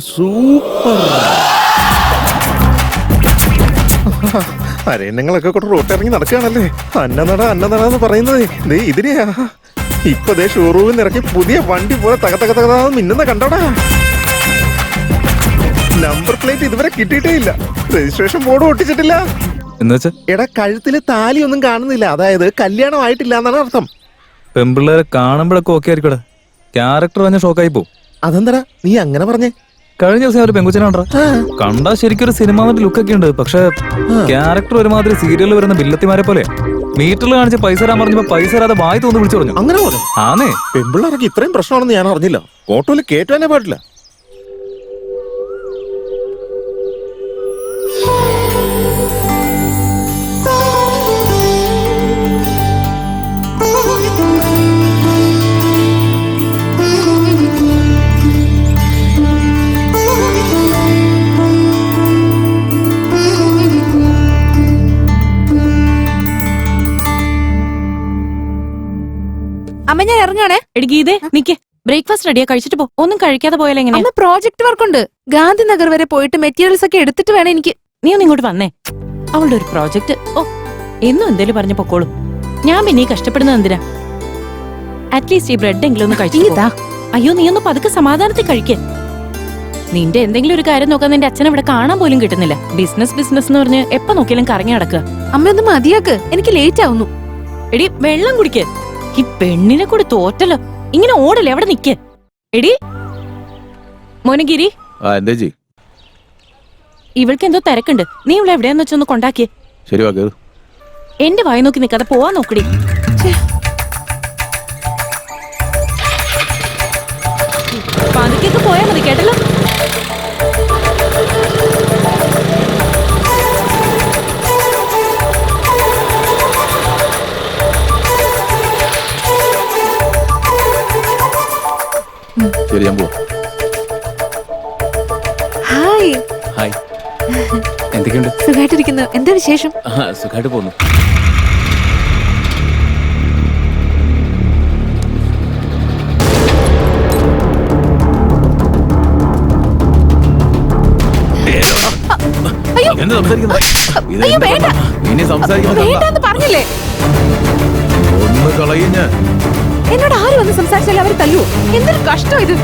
Super. അരേ നിങ്ങളൊക്കെ കൂടെ റോട്ടിറങ്ങി നടക്കുകയാണല്ലേ. അന്നനട പറയുന്നത് ദേ ഇതിനെയാ. ഇപ്പൊ ദേ ഷോറൂമിൽ ഇറക്കി പുതിയ വണ്ടി പോലെ തകതകതകതാന്ന് മിന്നുന്ന കണ്ടോടാ. നമ്പർ പ്ലേറ്റ് ഇതുവരെ കിട്ടിയിട്ടേ ഇല്ല. രജിസ്ട്രേഷൻ ബോർഡ് ഒട്ടിച്ചിട്ടില്ല. എടാ കഴുത്തില് താലി ഒന്നും കാണുന്നില്ല. അതായത് കല്യാണം ആയിട്ടില്ല എന്നാണ് അർത്ഥം. പെമ്പിള്ളേരെ കാണുമ്പോഴൊക്കെ ഓക്കെ ആയിരിക്കടാ. ക്യാരക്ടർ തന്നെ ഷോക്കായി പോകും. അതെന്താ നീ അങ്ങനെ പറഞ്ഞേ? കഴിഞ്ഞ ദിവസം ഒരു പെങ്കുച്ചിനെ കണ്ടാ ശരിക്കും ഒരു സിനിമാന്റെ ലുക്കൊക്കെ ഉണ്ട്. പക്ഷെ ക്യാരക്ടർ ഒരുമാതിരി സീരിയലിൽ വരുന്ന ബില്ലത്തിമാരെ പോലെ. മീറ്ററിൽ കാണിച്ച് പൈസ തരാൻ പറഞ്ഞപ്പോ പൈസ തരാതെ വായി തോന്നി വിളിച്ചു പറഞ്ഞു. അങ്ങനെ പോലെ ആന്നേ. പെമ്പിള്ളേർക്ക് ഇത്രയും പ്രശ്നമാണെന്ന് ഞാൻ അറിഞ്ഞില്ല. ഓട്ടോയിൽ കേറ്റാനേ പാടില്ല. അമ്മ ഞാൻ ഇറങ്ങാണേ. ഗീതേ നിക്ക്, ബ്രേക്ക്ഫാസ്റ്റ് റെഡിയാ, കഴിച്ചിട്ട് പോ. ഒന്നും കഴിക്കാതെ പോയാലോ എങ്ങനെ? അമ്മ പ്രോജക്ട് വർക്ക് ഉണ്ട്. ഗാന്ധിനഗർ വരെ പോയിട്ട് മെറ്റീരിയൽസ് ഒക്കെ എടുത്തിട്ട് വേണം എനിക്ക്. നീ ഒന്ന് ഇങ്ങോട്ട് വന്നേ. അവളുടെ ഒരു പ്രോജക്ട്. ഓ എന്നും എന്തേലും പറഞ്ഞു പൊക്കോളും. ഞാൻ പിന്നെ ഈ കഷ്ടപ്പെടുന്നത് എന്തിനാ? അറ്റ്ലീസ്റ്റ് ഈ ബ്രെഡ് എങ്കിലും ഒന്ന് കഴിച്ചു. അയ്യോ നീ ഒന്ന് പതുക്കെ സമാധാനത്തിൽ കഴിക്കേ. നിന്റെ എന്തെങ്കിലും ഒരു കാര്യം നോക്കാൻ നിന്റെ അച്ഛനെ ഇവിടെ കാണാൻ പോലും കിട്ടുന്നില്ല. ബിസിനസ് എന്ന് പറഞ്ഞ് എപ്പോ നോക്കിയാലും കറങ്ങി നടക്കുക. അമ്മ ഒന്ന് മതിയാക്ക്, എനിക്ക് ലേറ്റ് ആവുന്നു. എടി വെള്ളം കുടിക്ക്. ഈ പെണ്ണിനെ കൂടി തോറ്റല്ലോ. ഇങ്ങനെ ഓടല്ലേ, അവിടെ നിക്ക്. എടി മോനഗിരി, ഇവൾക്ക് എന്തോ തിരക്കുണ്ട്. നീ ഇവിടെ എവിടെയാന്ന് വെച്ചൊന്ന് കൊണ്ടാക്കിയേ. എന്റെ വായി നോക്കി നിക്കാതെ പോവാൻ നോക്കടി. പതുക്കെ പോയാ മതി കേട്ടല്ലോ. ഹായ്. ഹായ്. എന്തൊക്കെയുണ്ട്? സുഖായിട്ടിരിക്കുന്നു. എന്താ വിശേഷം? സുഖമായിട്ട് പോകുന്നു. പറഞ്ഞില്ലേ ഒന്ന് കളയുന്ന എന്നോട് ആര് വന്ന് സംസാരിച്ചാലും അവർ തല്ലൂ. എന്തൊരു കഷ്ടം ഇത്.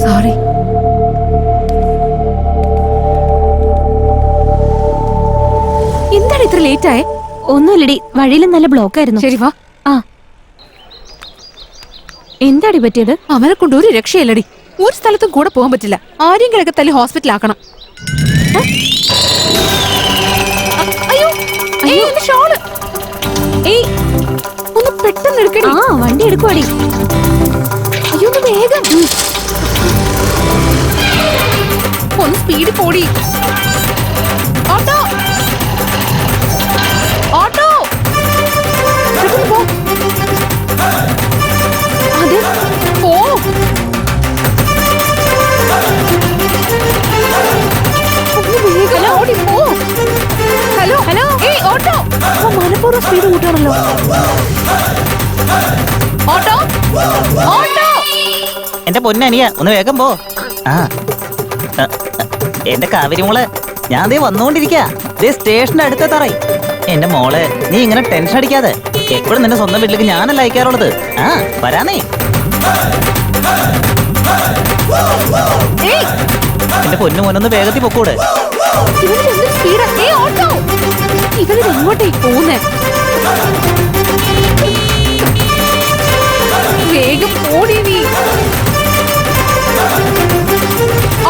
സോറി. എന്താണ് ഇത്ര ലേറ്റ് ആയേ? ഒന്നുമില്ലടി, വഴിയിൽ നല്ല ബ്ലോക്ക് ആയിരുന്നു. ശരി വാ. ആ എന്താടി പറ്റിയത്? അവനെ കൊണ്ട് ഒരു രക്ഷയില്ലടി. ഒരു സ്ഥലത്തും കൂടെ പോകാൻ പറ്റില്ല. ആരെങ്കിലൊക്കെ തല്ലി ഹോസ്പിറ്റലാക്കണം. അയ്യോ എന്റെ ഷോള്. ഏയ് ഒന്ന് പെട്ടെന്ന് എടുക്കടി. ആ വണ്ടി എടുക്കുവാടി. അയ്യോ ഒന്ന് വേഗം. ഒന്ന് സ്പീഡ് പോടി. ഓട്ടോ ഓട്ടോ പോ. അതെ പോ. ഓടി പോ. ഹലോ ഹലോ ഏയ് ഓട്ടോ. മനപ്പൂർവ്വം സ്പീഡ് കൂട്ടണല്ലോ. Auto auto. എന്റെ പൊന്നനിയ ഒന്ന് വേഗം പോ. ആ എന്റെ കാവേരി മോളെ, ഞാൻ ദേ വന്നുകൊണ്ടിരിക്കാ. സ്റ്റേഷന്റെ അടുത്ത തറയി. എന്റെ മോളെ നീ ഇങ്ങനെ ടെൻഷൻ അടിക്കാതെ. എപ്പോഴും നിന്റെ സ്വന്തം വീട്ടിലേക്ക് ഞാനല്ല അയക്കാറുള്ളത്. ആ വരാനേ. എന്റെ പൊന്നു മോനൊന്ന് വേഗത്തിൽ പൊക്കൂടെ. ഇവനെങ്ങോട്ടേക്ക് പോകുന്നേ? വേഗം ഓടി നീ.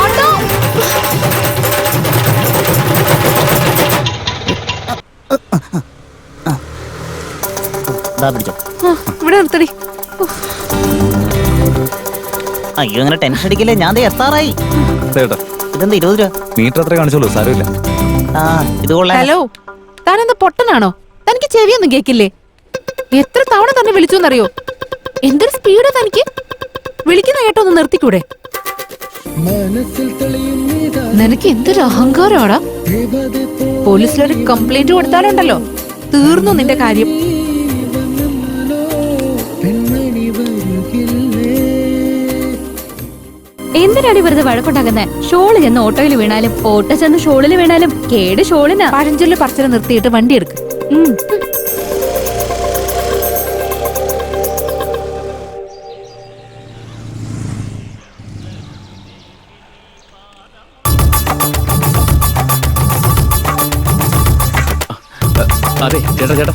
ഓട്ടോ. ഇവിടെ നിർത്തടി. അയ്യോ അങ്ങനെ ടെൻഷൻ അടിക്കില്ലേ, ഞാൻ ദേ എത്താറായി. ഇതെന്താ 20 രൂപ? മീറ്റർ അത്ര കാണിച്ചോളൂ, സാരമില്ല. ആ ഇത് കൊള്ളാം. ഹലോ, താനെന്താ പൊട്ടനാണോ? തനിക്ക് ചെവിയൊന്നും കേക്കില്ലേ? എത്ര തവണ തന്നെ വിളിച്ചോന്നറിയോ? എന്തൊരു സ്പീഡാ തനിക്ക്. വിളിക്കുന്ന കേട്ടോ ഒന്ന് നിർത്തിക്കൂടെ? നിനക്ക് എന്തൊരു അഹങ്കാരമാടാ. പോലീസിലൊരു കംപ്ലൈന്റ് കൊടുത്താലുണ്ടല്ലോ തീർന്നു നിന്റെ കാര്യം. എന്തിനാടി വെറുതെ വഴക്കുണ്ടാകുന്നേ? ഷോള് ചെന്ന് ഓട്ടോയിൽ വീണാലും ഓട്ടോ ചെന്ന് ഷോളിൽ വീണാലും കേട് ഷോളിനാ. പഴഞ്ചൊല്ല് പറച്ചില് നിർത്തിയിട്ട് വണ്ടി എടുക്ക്. ഉം. അതെ ചേട്ടാ ചേട്ടാ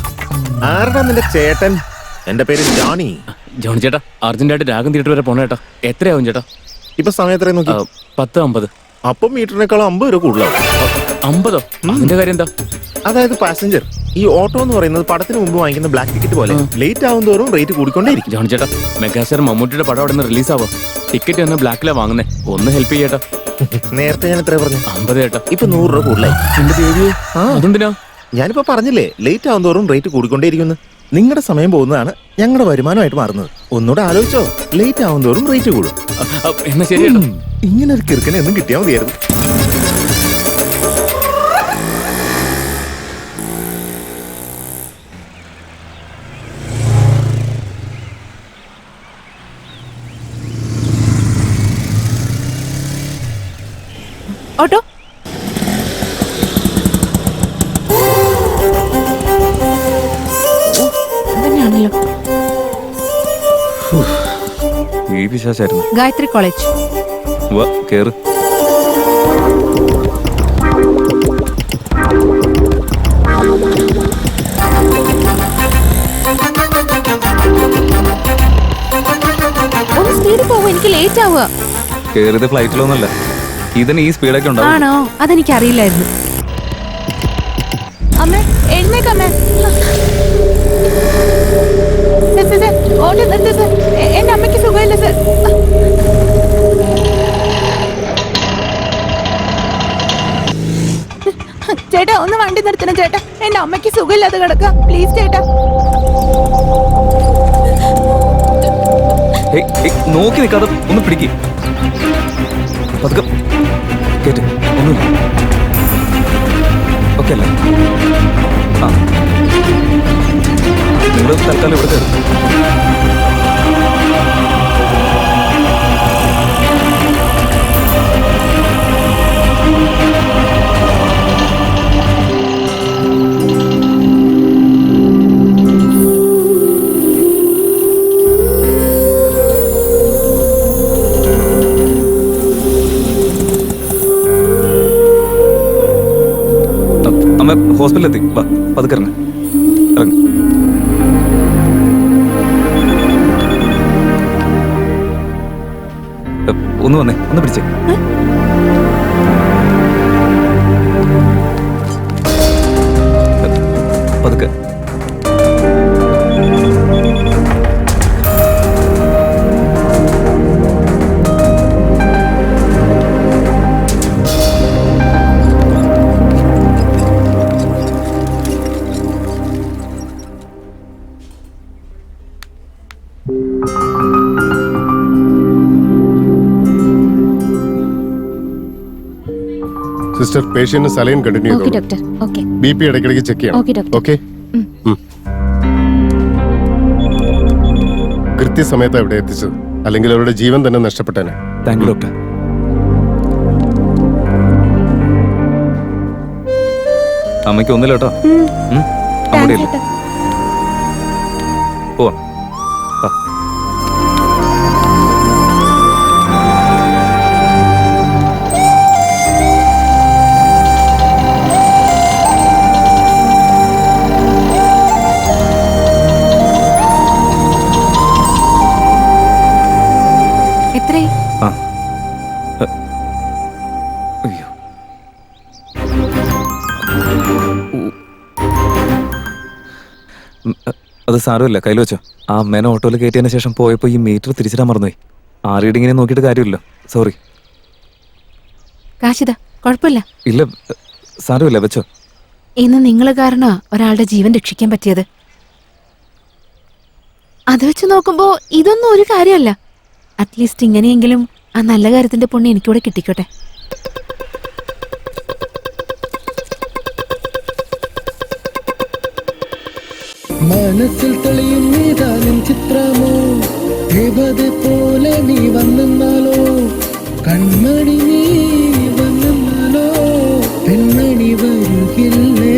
ആരുടെ നിന്റെ ചേട്ടൻ? എന്റെ പേര് ജോണി. ജോണി ചേട്ടാ അർജന്റായിട്ട് രാഗം തിയേറ്റർ വരെ പോണ ചേട്ടാ. എത്രയാവും ചേട്ടാ? ഇപ്പൊ സമയം എത്രയും നോക്കി. 10:50. അപ്പം മീറ്ററിനേക്കാളും 50 രൂപ കൂടുതലാവും. 50? അതിന്റെ കാര്യം എന്താ? അതായത് പാസഞ്ചർ ഈ ഓട്ടോ എന്ന് പറയുന്നത് പടത്തിന് മുമ്പ് വാങ്ങിക്കുന്ന ബ്ലാക്ക് ടിക്കറ്റ് പോലെ ലേറ്റ് ആവും തോറും റേറ്റ് കൂടിക്കൊണ്ടേയിരിക്കും. ജോണി ചേട്ടാ മെഗാസ്റ്റാർ മമ്മൂട്ടിയുടെ പടം അവിടെ നിന്ന് റിലീസ് ആവാം. ടിക്കറ്റ് തന്നെ ബ്ലാക്കിലാ വാങ്ങുന്നേ. ഒന്ന് ഹെൽപ്പ് ചെയ്യേട്ടാ. നേരത്തെ ഞാൻ എത്ര പറഞ്ഞു? 50 ചേട്ടാ. ഇപ്പൊ 100 രൂപ കൂടുതലായി. അതെന്തിനാ? ഞാനിപ്പോ പറഞ്ഞില്ലേ ലേറ്റ് ആവും തോറും റേറ്റ് കൂടിക്കൊണ്ടേയിരിക്കുന്നു. നിങ്ങളുടെ സമയം പോകുന്നതാണ് ഞങ്ങളുടെ വരുമാനമായിട്ട് മാറുന്നത്. ഒന്നുകൂടെ ആലോചിച്ചോ, ലേറ്റ് ആവും തോറും റേറ്റ് കൂടും. എന്നാ ശരി ചേട്ടാ. ഇങ്ങനെ ഒരു കിറുക്കനെ ഒന്നും കിട്ടിയാൽ മതിയായിരുന്നു. ഓട്ടോ തന്നെയാണല്ലോ. ഈ വിശേഷായിരുന്നു. ഗായത്രി കോളേജ്. കേറ്. ഒന്ന് സ്പീഡിൽ പോകും, എനിക്ക് ലേറ്റ് ആവുക. കേറിയത് ഫ്ലൈറ്റിലൊന്നല്ല, ഇതിന് ഈ സ്പീഡൊക്കെ ഉണ്ടാവും. ആണോ? അതെനിക്ക് അറിയില്ലായിരുന്നു. അമ്മേ എഴുന്നേക്കമ്മേ. ഓട്ടോ നിർത്ത് സർ. എന്റെ അമ്മയ്ക്ക് സുഖമില്ല സർ. ചേട്ടാ ഒന്ന് വണ്ടി നിർത്തണം ചേട്ടാ. എന്റെ അമ്മയ്ക്ക് സുഖമില്ലാതെ കിടക്കാം. പ്ലീസ് ചേട്ടാ. നോക്കി നിൽക്കാതെ ഒന്ന് പിടിക്ക്. പതുക്കെ കേട്ട്. ഒന്നുമില്ല. ഓക്കെ അല്ലേ? ആ നിങ്ങൾ തൽക്കാലം ഇവിടെ കയറും. അമ്മ ഹോസ്പിറ്റലിലെത്തി. വാ പതുക്കെ ഇറങ്ങ്. ഇറങ്ങ്. ഒന്ന് വന്നേ, ഒന്ന് പിടിച്ചേ. പതുക്കെ. Sister patient saline continue okay ചെയ്തോളൂ. ഡോക്ടർ. ഓക്കെ ബിപി ഇടയ്ക്കിടയ്ക്ക് ചെക്ക് ചെയ്യണം. Okay doctor. ഓക്കെ. കൃത്യസമയത്ത് അവിടെ എത്തിച്ചത്, അല്ലെങ്കിൽ അവരുടെ ജീവൻ തന്നെ നഷ്ടപ്പെട്ടേനെ. Thank you doctor. അമ്മയ്ക്ക് ഒന്നില്ല കേട്ടോ. അവിടെ പോവാം. എത്രയായി? ആ അയ്യോ. അത് സാരമില്ല, കയ്യിൽ വെച്ചോ. ആ അമ്മേനെ ഓട്ടോയിൽ കയറ്റിയതിന് ശേഷം പോയപ്പോൾ ഈ മീറ്റർ തിരിച്ചിടാൻ മറന്നുപോയി. ആ റീഡിങ്ങിനെ നോക്കിയിട്ട് കാര്യമില്ല. സോറി. കാശിത കുഴപ്പമില്ല. ഇല്ല സാരമില്ല, വെച്ചോ. ഇന്ന് നിങ്ങൾ കാരണം ഒരാളുടെ ജീവൻ രക്ഷിക്കാൻ പറ്റിയത്. അത് വെച്ച് നോക്കുമ്പോ ഇതൊന്നും ഒരു കാര്യമല്ല. അറ്റ്ലീസ്റ്റ് ഇങ്ങനെയെങ്കിലും ആ നല്ല കാര്യത്തിന്റെ പുണ്യം എനിക്കൂടെ കിട്ടിക്കോട്ടെ. മനസ്സിൽ തെളിയും നീതാനും ചിത്രമോ ദേവത പോലെ നീ വന്നെന്നാലോ കൺമണി നീ വന്നാലോ പെൺമണി വരുകില്ലേ.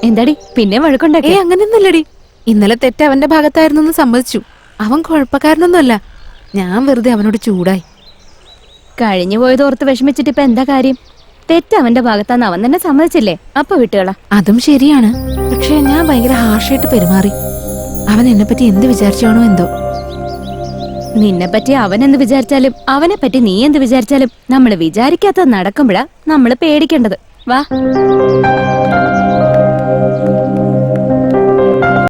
എന്താടി പിന്നെ വഴക്കുണ്ടാക്കി? അങ്ങനെയൊന്നുമില്ലടി. ഇന്നലെ തെറ്റ് അവന്റെ ഭാഗത്തായിരുന്നു എന്ന് സമ്മതിച്ചു. അവൻ കുഴപ്പക്കാരനൊന്നുമല്ല. ഞാൻ വെറുതെ അവനോട് ചൂടായി. കഴിഞ്ഞു പോയത് ഓർത്ത് വിഷമിച്ചിട്ട് ഇപ്പൊ എന്താ കാര്യം? തെറ്റ് അവന്റെ ഭാഗത്താന്ന് അവൻ തന്നെ സമ്മതിച്ചില്ലേ, അപ്പൊ വിട്ടുകളാ. അതും ശരിയാണ്. പക്ഷെ ഞാൻ ഭയങ്കര ഹാർഷായിട്ട് പെരുമാറി. അവൻ എന്നെ പറ്റി എന്ത് വിചാരിച്ചാണോ എന്തോ. നിന്നെ പറ്റി അവൻ എന്ത് വിചാരിച്ചാലും അവനെ പറ്റി നീ എന്ത് വിചാരിച്ചാലും നമ്മൾ വിചാരിക്കാത്തത് നടക്കുമ്പോഴാ നമ്മൾ പേടിക്കേണ്ടത്. വാ.